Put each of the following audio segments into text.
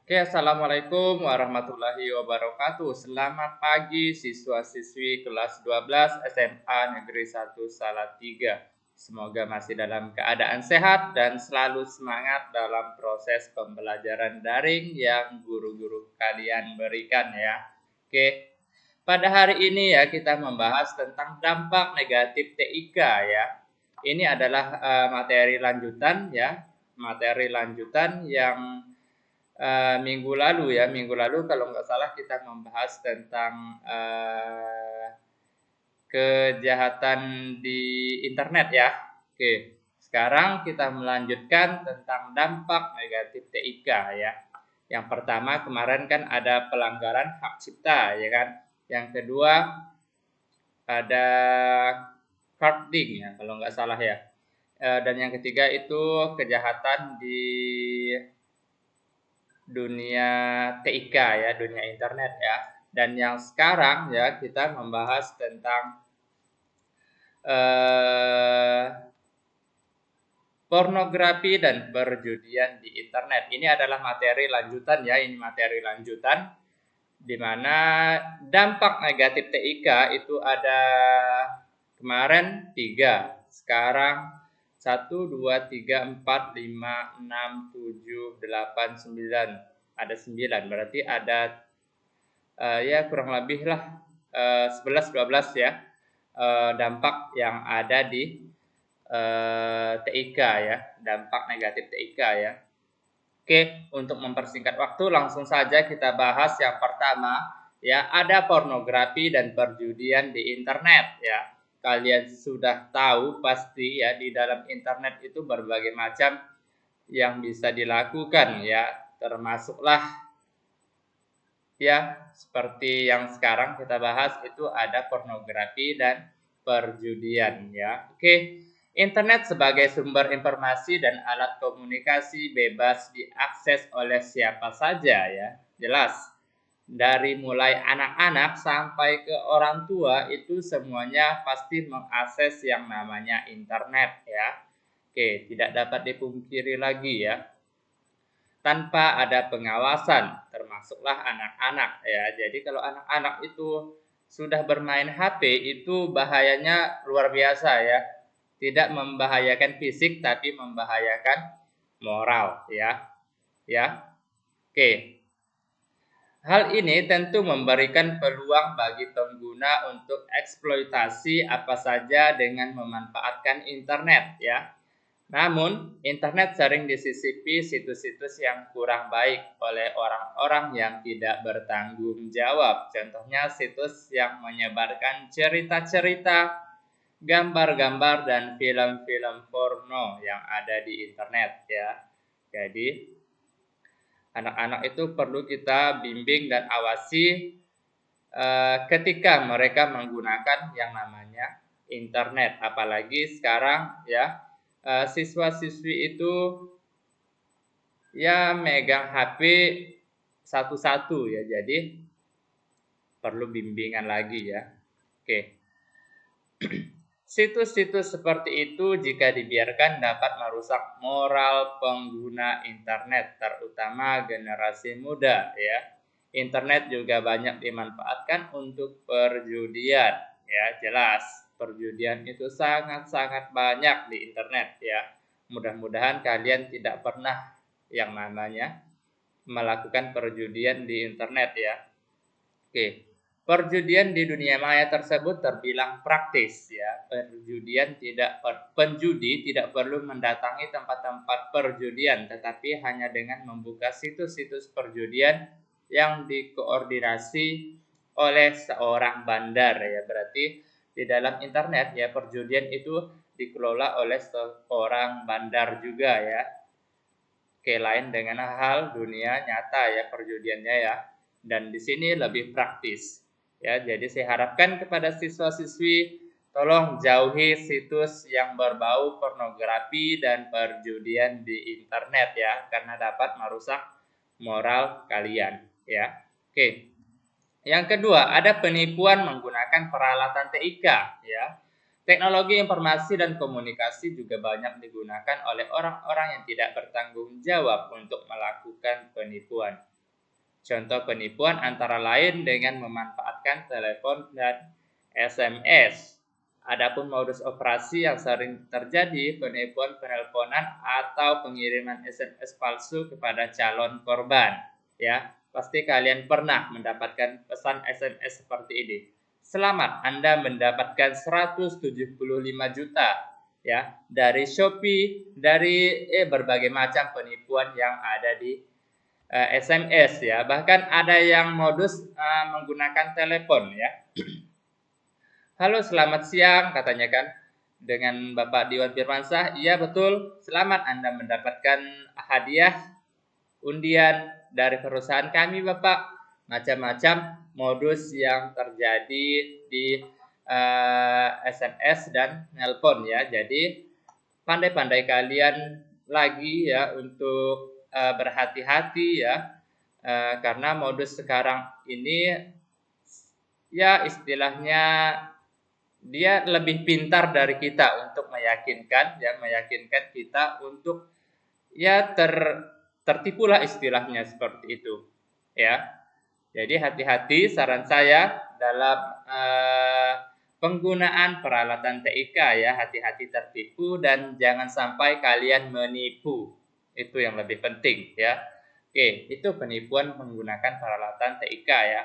Oke, assalamualaikum warahmatullahi wabarakatuh. Selamat pagi siswa-siswi kelas 12 SMA Negeri 1 Salatiga. Semoga masih dalam keadaan sehat dan selalu semangat dalam proses pembelajaran daring yang guru-guru kalian berikan ya. Oke, pada hari ini ya kita membahas tentang dampak negatif TIK ya. Ini adalah materi lanjutan ya, materi lanjutan yang minggu lalu kalau nggak salah kita membahas tentang kejahatan di internet ya. Oke, sekarang kita melanjutkan tentang dampak negatif TIK ya. Yang pertama kemarin kan ada pelanggaran hak cipta ya kan. Yang kedua ada carding ya kalau nggak salah ya. Dan yang ketiga itu kejahatan di dunia TIK ya, dunia internet ya. Dan yang sekarang ya kita membahas tentang pornografi dan perjudian di internet. Ini adalah materi lanjutan ya, ini materi lanjutan di mana dampak negatif TIK itu ada kemarin 3, sekarang 1, 2, 3, 4, 5, 6, 7, 8, 9. Ada 9, berarti ada ya kurang lebih lah 11, 12 ya dampak yang ada di TIK ya, dampak negatif TIK ya. Oke, untuk mempersingkat waktu langsung saja kita bahas yang pertama ya, ada pornografi dan perjudian di internet ya. Kalian sudah tahu pasti ya, di dalam internet itu berbagai macam yang bisa dilakukan ya, termasuklah ya seperti yang sekarang kita bahas itu ada pornografi dan perjudian ya. Oke, internet sebagai sumber informasi dan alat komunikasi bebas diakses oleh siapa saja ya. Jelas. Dari mulai anak-anak sampai ke orang tua itu semuanya pasti mengakses yang namanya internet ya. Oke, tidak dapat dipungkiri lagi ya. Tanpa ada pengawasan, termasuklah anak-anak ya. Jadi kalau anak-anak itu sudah bermain HP itu bahayanya luar biasa ya. Tidak membahayakan fisik tapi membahayakan moral ya. Ya. Oke. Hal ini tentu memberikan peluang bagi pengguna untuk eksploitasi apa saja dengan memanfaatkan internet ya. Namun, internet sering disisipi situs-situs yang kurang baik oleh orang-orang yang tidak bertanggung jawab. Contohnya situs yang menyebarkan cerita-cerita, gambar-gambar, dan film-film porno yang ada di internet ya. Jadi, anak-anak itu perlu kita bimbing dan awasi ketika mereka menggunakan yang namanya internet. Apalagi sekarang ya, siswa-siswi itu ya megang HP satu-satu ya, jadi perlu bimbingan lagi ya. Oke. Situs-situs seperti itu jika dibiarkan dapat merusak moral pengguna internet, terutama generasi muda ya. Internet juga banyak dimanfaatkan untuk perjudian ya, jelas. Perjudian itu sangat-sangat banyak di internet ya. Mudah-mudahan kalian tidak pernah yang namanya melakukan perjudian di internet ya. Oke. Perjudian di dunia maya tersebut terbilang praktis ya. Penjudi tidak perlu mendatangi tempat-tempat perjudian, tetapi hanya dengan membuka situs-situs perjudian yang dikoordinasi oleh seorang bandar ya. Berarti di dalam internet ya, perjudian itu dikelola oleh seorang bandar juga ya. Oke, lain dengan hal dunia nyata ya perjudiannya ya. Dan di sini lebih praktis. Ya, jadi saya harapkan kepada siswa-siswi tolong jauhi situs yang berbau pornografi dan perjudian di internet ya, karena dapat merusak moral kalian ya. Oke. Yang kedua, ada penipuan menggunakan peralatan TIK ya. Teknologi informasi dan komunikasi juga banyak digunakan oleh orang-orang yang tidak bertanggung jawab untuk melakukan penipuan. Contoh penipuan antara lain dengan memanfaatkan telepon dan SMS. Adapun modus operasi yang sering terjadi, penipuan penelponan atau pengiriman SMS palsu kepada calon korban. Ya, pasti kalian pernah mendapatkan pesan SMS seperti ini. Selamat, Anda mendapatkan 175 juta ya dari Shopee, dari berbagai macam penipuan yang ada di SMS ya. Bahkan ada yang modus menggunakan telepon ya. Halo, selamat siang katanya kan dengan Bapak Diwan Firmansyah. Iya betul, selamat Anda mendapatkan hadiah undian dari perusahaan kami Bapak. Macam-macam modus yang terjadi di SMS dan nelpon ya. Jadi pandai-pandai kalian lagi ya untuk berhati-hati ya, karena modus sekarang ini ya istilahnya dia lebih pintar dari kita untuk meyakinkan kita untuk ya tertipulah istilahnya seperti itu ya. Jadi hati-hati, saran saya dalam penggunaan peralatan TIK ya, hati-hati tertipu dan jangan sampai kalian menipu. Itu yang lebih penting ya. Oke, itu penipuan menggunakan peralatan TIK ya.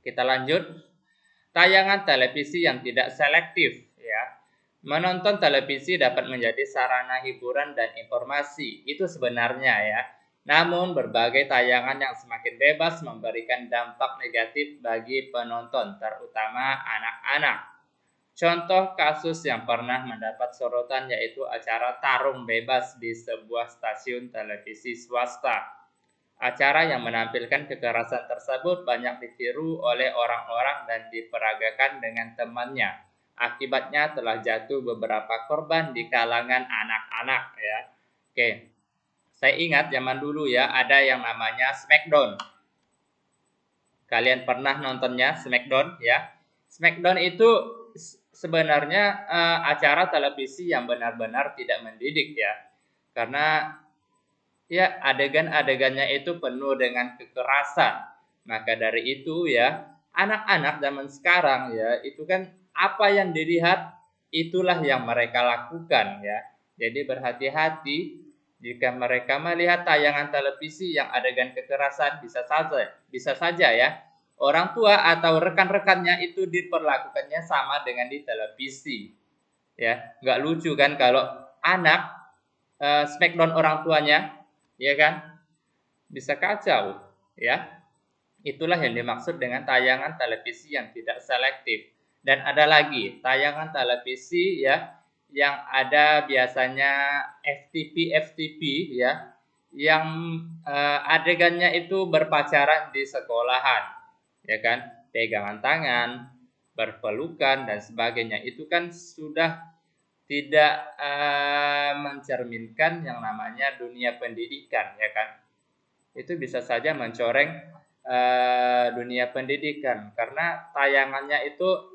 Kita lanjut. Tayangan televisi yang tidak selektif ya. Menonton televisi dapat menjadi sarana hiburan dan informasi. Itu sebenarnya ya. Namun berbagai tayangan yang semakin bebas memberikan dampak negatif bagi penonton, terutama anak-anak. Contoh kasus yang pernah mendapat sorotan yaitu acara tarung bebas di sebuah stasiun televisi swasta. Acara yang menampilkan kekerasan tersebut banyak ditiru oleh orang-orang dan diperagakan dengan temannya. Akibatnya telah jatuh beberapa korban di kalangan anak-anak ya. Oke. Saya ingat zaman dulu ya ada yang namanya Smackdown. Kalian pernah nontonnya Smackdown ya? Smackdown itu sebenarnya acara televisi yang benar-benar tidak mendidik ya. Karena ya adegan-adegannya itu penuh dengan kekerasan. Maka dari itu ya, anak-anak zaman sekarang ya, itu kan apa yang dilihat itulah yang mereka lakukan ya. Jadi berhati-hati jika mereka melihat tayangan televisi yang adegan kekerasan, bisa saja ya. Orang tua atau rekan-rekannya itu diperlakukannya sama dengan di televisi. Ya, nggak lucu kan kalau anak smackdown orang tuanya, ya kan? Bisa kacau, ya. Itulah yang dimaksud dengan tayangan televisi yang tidak selektif. Dan ada lagi, tayangan televisi ya yang ada biasanya FTP ya, yang adegannya itu berpacaran di sekolahan, ya kan? Pegangan tangan, berpelukan dan sebagainya. Itu kan sudah tidak mencerminkan yang namanya dunia pendidikan ya kan. Itu bisa saja mencoreng dunia pendidikan karena tayangannya itu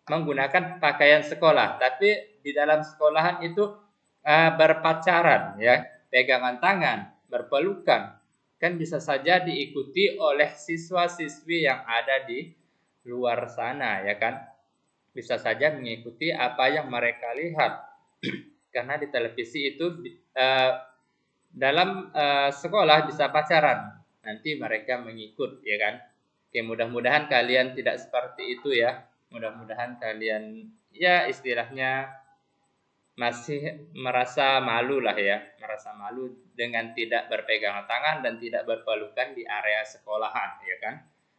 menggunakan pakaian sekolah, tapi di dalam sekolahan itu berpacaran ya, pegangan tangan, berpelukan, kan bisa saja diikuti oleh siswa-siswi yang ada di luar sana ya kan. Bisa saja mengikuti apa yang mereka lihat. Karena di televisi itu dalam sekolah bisa pacaran. Nanti mereka mengikut ya kan. Oke, mudah-mudahan kalian tidak seperti itu ya. Mudah-mudahan kalian ya istilahnya masih merasa malu lah ya. Merasa malu dengan tidak berpegangan tangan dan tidak berpelukan di area sekolahan ya kan.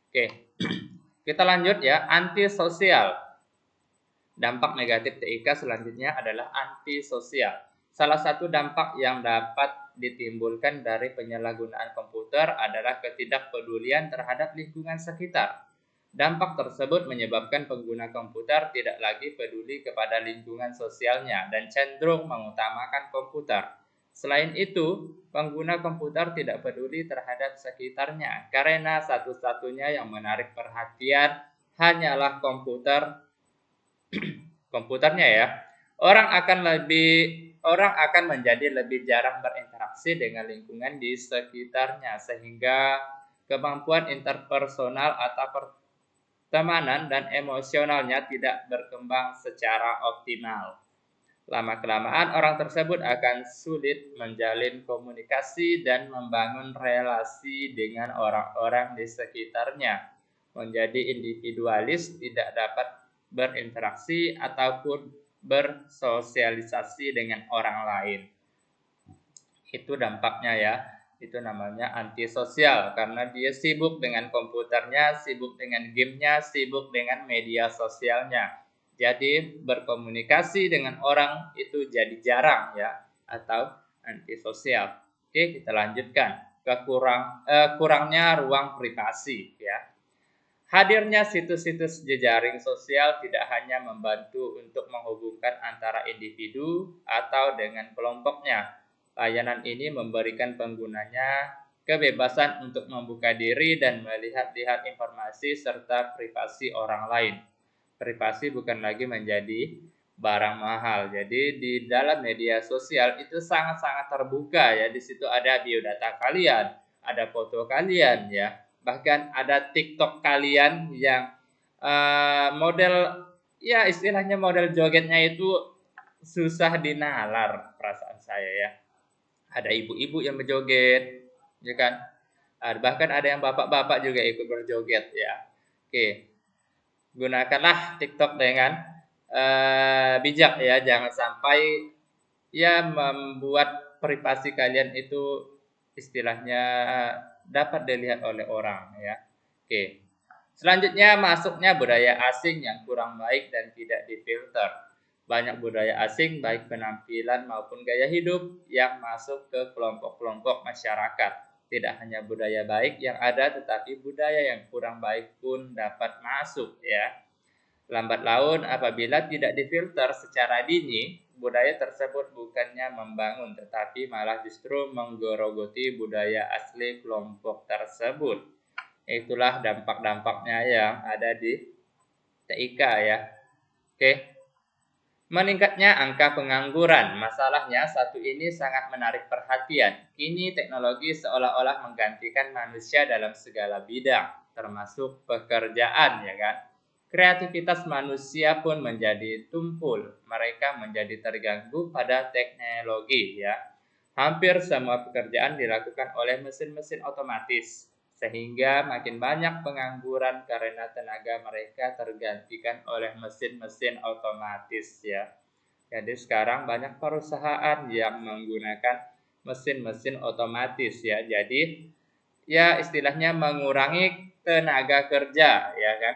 Oke. Kita lanjut ya, antisosial. Dampak negatif TIK selanjutnya adalah antisosial. Salah satu dampak yang dapat ditimbulkan dari penyalahgunaan komputer adalah ketidakpedulian terhadap lingkungan sekitar. Dampak tersebut menyebabkan pengguna komputer tidak lagi peduli kepada lingkungan sosialnya dan cenderung mengutamakan komputer. Selain itu, pengguna komputer tidak peduli terhadap sekitarnya karena satu-satunya yang menarik perhatian hanyalah komputernya ya. Orang akan menjadi lebih jarang berinteraksi dengan lingkungan di sekitarnya sehingga kemampuan interpersonal atau pertemanan dan emosionalnya tidak berkembang secara optimal. Lama-kelamaan orang tersebut akan sulit menjalin komunikasi dan membangun relasi dengan orang-orang di sekitarnya. Menjadi individualis, tidak dapat berinteraksi ataupun bersosialisasi dengan orang lain. Itu dampaknya ya. Itu namanya antisosial karena dia sibuk dengan komputernya, sibuk dengan gamenya, sibuk dengan media sosialnya. Jadi berkomunikasi dengan orang itu jadi jarang ya, atau antisosial. Oke, kita lanjutkan. Kurangnya ruang privasi ya. Hadirnya situs-situs jejaring sosial tidak hanya membantu untuk menghubungkan antara individu atau dengan kelompoknya. Layanan ini memberikan penggunanya kebebasan untuk membuka diri dan melihat-lihat informasi serta privasi orang lain. Privasi bukan lagi menjadi barang mahal. Jadi di dalam media sosial itu sangat-sangat terbuka ya. Di situ ada biodata kalian, ada foto kalian ya. Bahkan ada TikTok kalian yang model ya istilahnya model jogetnya itu susah dinalar perasaan saya ya. Ada ibu-ibu yang berjoget, ya kan? Bahkan ada yang bapak-bapak juga ikut berjoget ya. Oke. Gunakanlah TikTok dengan bijak ya, jangan sampai ya membuat privasi kalian itu istilahnya dapat dilihat oleh orang ya. Oke. Selanjutnya masuknya budaya asing yang kurang baik dan tidak difilter. Banyak budaya asing baik penampilan maupun gaya hidup yang masuk ke kelompok-kelompok masyarakat. Tidak hanya budaya baik yang ada, tetapi budaya yang kurang baik pun dapat masuk ya. Lambat laun apabila tidak difilter secara dini, budaya tersebut bukannya membangun, tetapi malah justru menggerogoti budaya asli kelompok tersebut. Itulah dampak-dampaknya yang ada di TIK ya. Oke. Meningkatnya angka pengangguran. Masalahnya satu ini sangat menarik perhatian. Kini teknologi seolah-olah menggantikan manusia dalam segala bidang, termasuk pekerjaan ya kan. Kreativitas manusia pun menjadi tumpul. Mereka menjadi terganggu pada teknologi ya. Hampir semua pekerjaan dilakukan oleh mesin-mesin otomatis, sehingga makin banyak pengangguran karena tenaga mereka tergantikan oleh mesin-mesin otomatis ya. Jadi sekarang banyak perusahaan yang menggunakan mesin-mesin otomatis ya. Jadi ya istilahnya mengurangi tenaga kerja ya kan.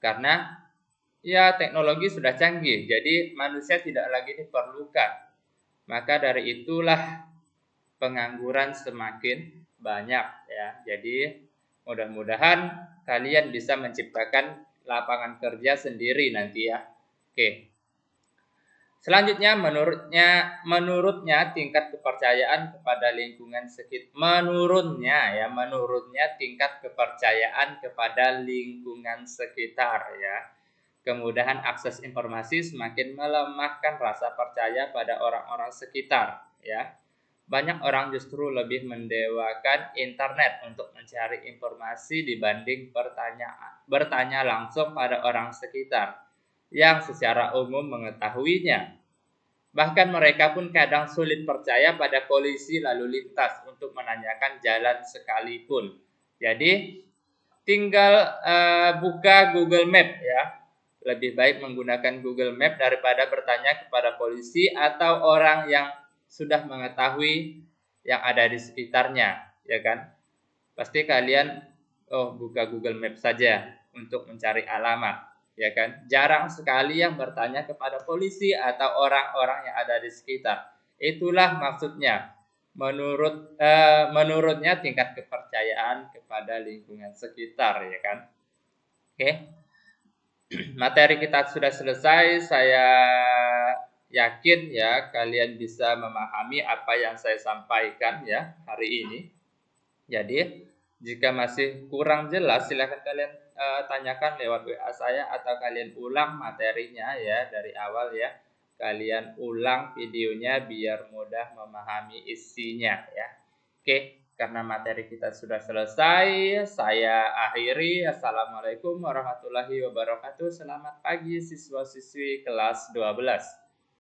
Karena ya teknologi sudah canggih, jadi manusia tidak lagi diperlukan. Maka dari itulah pengangguran semakin banyak ya. Jadi mudah-mudahan kalian bisa menciptakan lapangan kerja sendiri nanti ya. Oke. Selanjutnya menurutnya tingkat kepercayaan kepada lingkungan sekitar menurunnya tingkat kepercayaan kepada lingkungan sekitar ya. Kemudahan akses informasi semakin melemahkan rasa percaya pada orang-orang sekitar ya. Banyak orang justru lebih mendewakan internet untuk mencari informasi dibanding bertanya langsung pada orang sekitar yang secara umum mengetahuinya. Bahkan mereka pun kadang sulit percaya pada polisi lalu lintas untuk menanyakan jalan sekalipun. Jadi tinggal buka Google Map ya. Lebih baik menggunakan Google Map daripada bertanya kepada polisi atau orang yang sudah mengetahui yang ada di sekitarnya, ya kan? Pasti kalian buka Google Map saja untuk mencari alamat, ya kan? Jarang sekali yang bertanya kepada polisi atau orang-orang yang ada di sekitar. Itulah maksudnya. Menurutnya tingkat kepercayaan kepada lingkungan sekitar, ya kan? Oke. Materi kita sudah selesai. Saya yakin ya kalian bisa memahami apa yang saya sampaikan ya hari ini. Jadi jika masih kurang jelas silahkan kalian tanyakan lewat WA saya atau kalian ulang materinya ya dari awal ya. Kalian ulang videonya biar mudah memahami isinya ya. Oke, karena materi kita sudah selesai, saya akhiri. Assalamualaikum warahmatullahi wabarakatuh. Selamat pagi siswa-siswi kelas 12.